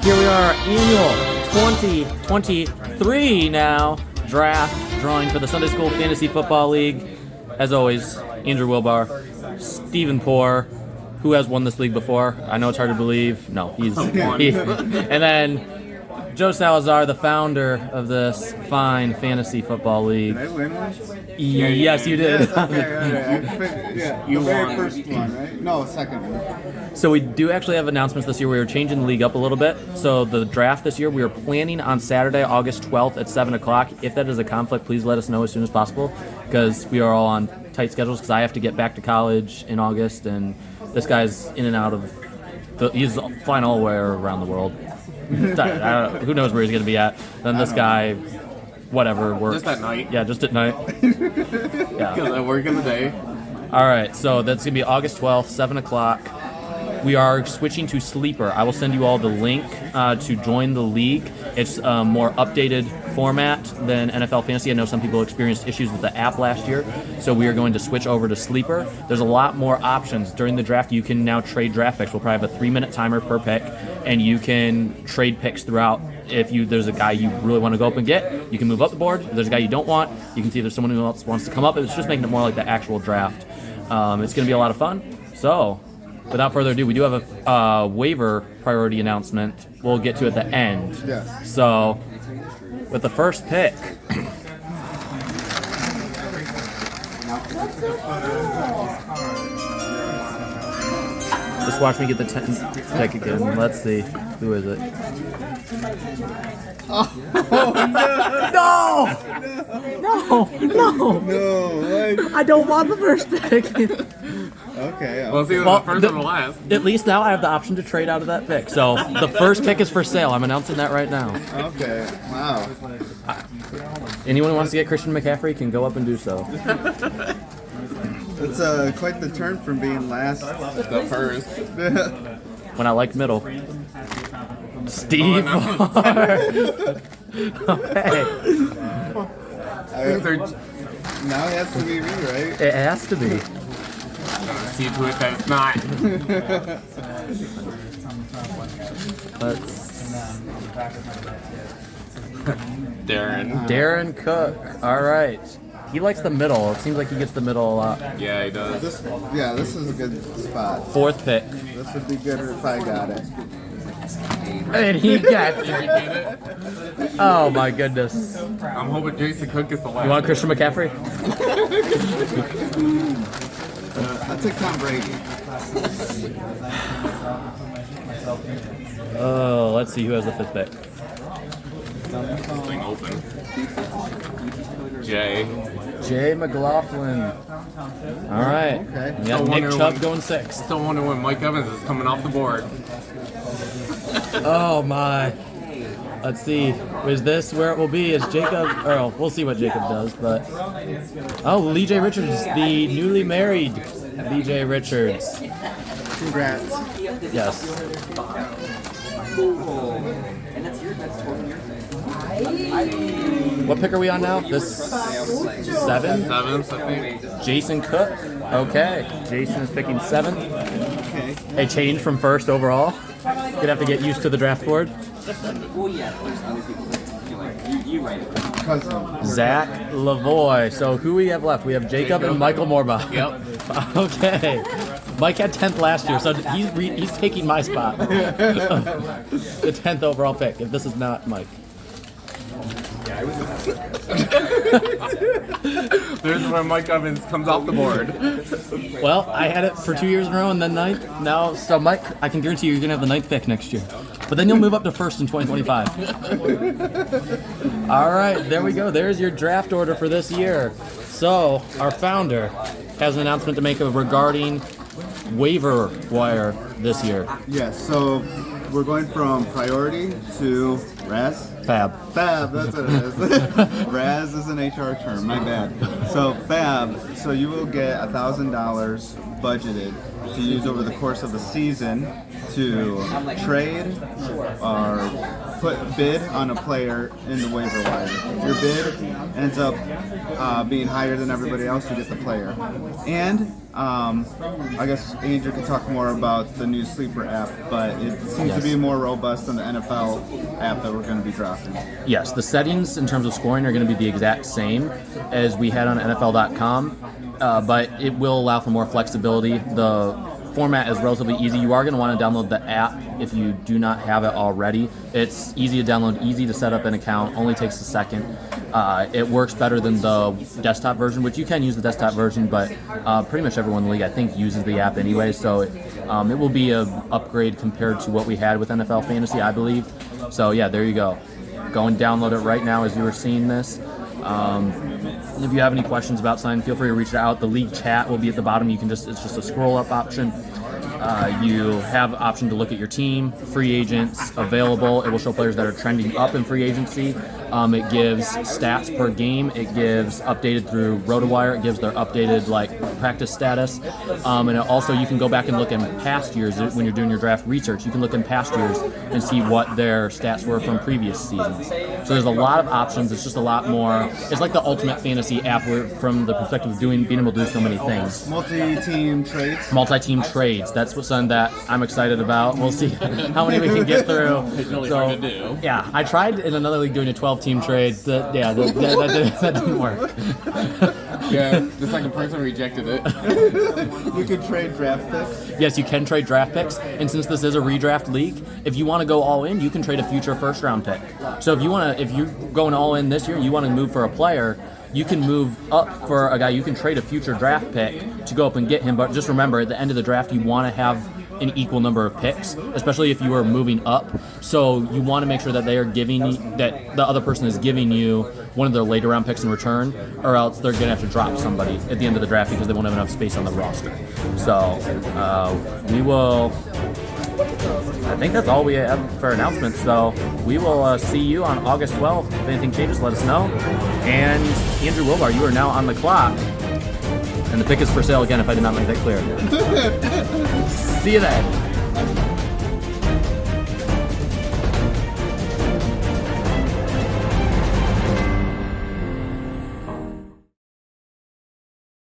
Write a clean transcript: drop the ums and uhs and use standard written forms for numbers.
Here we are, annual 2023 now draft drawing for the Sunday School Fantasy Football League. As always, Andrew Wilbar, Stephen Poor, who has won this league before. I know it's hard to believe. No, and then Joe Salazar, the founder of this fine fantasy football league. Did I win one? Yes, you did. Yes, okay. You won. First one, right? No, second one. So we do actually have announcements this year. We are changing the league up a little bit. So the draft this year, we are planning on Saturday, August 12th at 7 o'clock. If that is a conflict, please let us know as soon as possible because we are all on tight schedules because I have to get back to college in August and this guy's in and out of he's flying all the way around the world. Who knows where he's going to be at. Then this guy, whatever, works. Just at night. Yeah, just at night. Yeah. Because I work in the day. All right, so that's going to be August 12th, 7 o'clock. We are switching to Sleeper. I will send you all the link to join the league. It's a more updated format than NFL Fantasy. I know some people experienced issues with the app last year, so we are going to switch over to Sleeper. There's a lot more options. During the draft, you can now trade draft picks. We'll probably have a 3-minute timer per pick, and you can trade picks throughout. If there's a guy you really want to go up and get, you can move up the board. If there's a guy you don't want, you can see if there's someone who else wants to come up. It's just making it more like the actual draft. It's going to be a lot of fun. So, without further ado, we do have a waiver priority announcement we'll get to at the end. Yes. So, with the first pick. Just watch me get the 10th pick again. Let's see. Who is it? No! No! No! I don't want the first pick. Okay. Well, it's either the first or the last. At least now I have the option to trade out of that pick. So the first pick is for sale. I'm announcing that right now. Okay. Wow. Anyone who wants to get Christian McCaffrey can go up and do so. It's quite the turn from being last. The first. When I liked middle. Steve. Okay. Now it has to be me, right? It has to be. See to it that it's not. Darren Cook. All right. He likes the middle. It seems like he gets the middle a lot. Yeah, he does. This is a good spot. Fourth pick. This would be good if I got it. And he got it. Oh my goodness. I'm hoping Jason Cook is the last. You want Christian McCaffrey? I'll take Tom Brady. Oh, let's see who has the fifth pick. This thing open. Jay McLaughlin. All right. Okay. We got Nick Chubb going 6. Still wonder when Mike Evans is coming off the board. Oh my. Let's see. Is this where it will be? Is Jacob? Oh, we'll see what Jacob does. But Lee-J Richards, the newly married Lee-J Richards. Congrats. Yes. What pick are we on now? This 7? Seventh, I think. Jason Cook. Okay. Jason is picking 7. Okay. A change from first overall. Gonna have to get used to the draft board. Zach Lavoie. So who we have left? We have Jacob and Michael Morba. Yep. Okay. Mike had 10th last year, so he's taking my spot. The 10th overall pick, if this is not Mike. There's where Mike Evans comes off the board. Well, I had it for 2 years in a row and then 9th. Now, so Mike, I can guarantee you're going to have the 9th pick next year. But then you'll move up to first in 2025. All right, there we go. There's your draft order for this year. So, our founder has an announcement to make regarding waiver wire this year. Yes, so we're going from priority to Raz. Fab, that's what it is. Raz is an HR term, my bad. So Fab, so you will get $1,000 budgeted to use over the course of the season to trade or bid on a player in the waiver wire. If your bid ends up being higher than everybody else, you get the player. And I guess Andrew can talk more about the new Sleeper app, but it seems to be more robust than the NFL app that we're going to be dropping. Yes, the settings in terms of scoring are going to be the exact same as we had on NFL.com, but it will allow for more flexibility. The format is relatively easy. You are going to want to download the app if you do not have it already. It's easy to download, easy to set up an account, only takes a second. It works better than the desktop version, which you can use the desktop version, but pretty much everyone in the league, I think, uses the app anyway, so it will be an upgrade compared to what we had with NFL Fantasy, I believe. So yeah, there you go. Go and download it right now as you were seeing this. If you have any questions about signing, feel free to reach out. The league chat will be at the bottom. It's just a scroll up option. You have the option to look at your team, free agents available. It will show players that are trending up in free agency. It gives stats per game. It gives updated through RotoWire. It gives their updated practice status. And it also, you can go back and look in past years when you're doing your draft research. You can look in past years and see what their stats were from previous seasons. So there's a lot of options. It's just a lot more. It's like the ultimate fantasy app from the perspective of being able to do so many things. Multi-team trades. Multi-team trades. That's something that I'm excited about. We'll see how many we can get through. It's really hard to do. Yeah, I tried in another league doing a 12-team trade. That didn't work. Yeah, the second person rejected it. You can trade draft picks. Yes, you can trade draft picks, and since this is a redraft league, if you want to go all in, you can trade a future first-round pick. So if you're going all in this year, and you want to move for a player, you can move up for a guy. You can trade a future draft pick to go up and get him, but just remember, at the end of the draft, you want to have an equal number of picks, especially if you are moving up. So you want to make sure that they are that the other person is giving you one of their later round picks in return, or else they're going to have to drop somebody at the end of the draft because they won't have enough space on the roster. So we will. I think that's all we have for announcements. So we will see you on August 12th. If anything changes, let us know. And Andrew Wilbar, you are now on the clock. And the pick is for sale again if I did not make that clear. See you then.